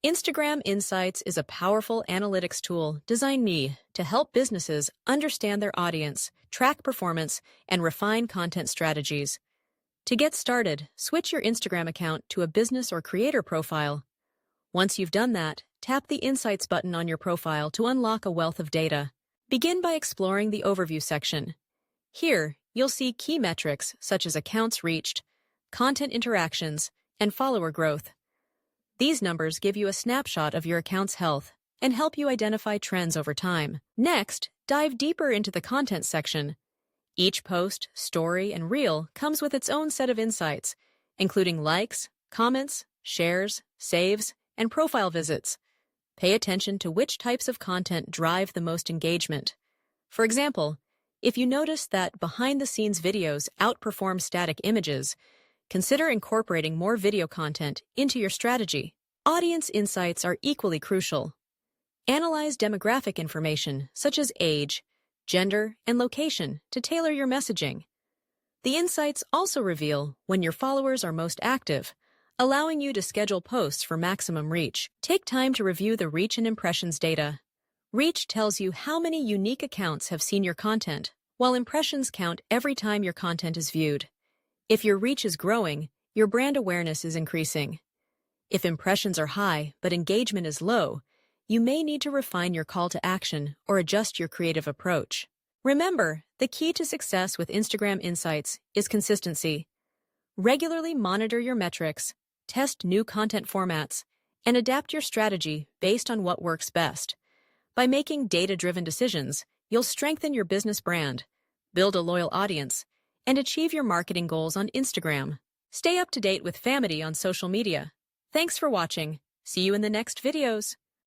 Instagram Insights is a powerful analytics tool designed to help businesses understand their audience, track performance, and refine content strategies. To get started, switch your Instagram account to a business or creator profile. Once you've done that, tap the Insights button on your profile to unlock a wealth of data. Begin by exploring the Overview section. Here, you'll see key metrics such as accounts reached, content interactions, and follower growth. These numbers give you a snapshot of your account's health and help you identify trends over time. Next, dive deeper into the content section. Each post, story, and reel comes with its own set of insights, including likes, comments, shares, saves, and profile visits. Pay attention to which types of content drive the most engagement. For example, if you notice that behind-the-scenes videos outperform static images, consider incorporating more video content into your strategy. Audience insights are equally crucial. Analyze demographic information such as age, gender, and location to tailor your messaging. The insights also reveal when your followers are most active, allowing you to schedule posts for maximum reach. Take time to review the reach and impressions data. Reach tells you how many unique accounts have seen your content, while impressions count every time your content is viewed. If your reach is growing, your brand awareness is increasing. If impressions are high but engagement is low, you may need to refine your call to action or adjust your creative approach. Remember, the key to success with Instagram Insights is consistency. Regularly monitor your metrics, test new content formats, and adapt your strategy based on what works best. By making data-driven decisions, you'll strengthen your business brand, build a loyal audience, and achieve your marketing goals on Instagram. Stay up to date with Famety on social media. Thanks for watching. See you in the next videos.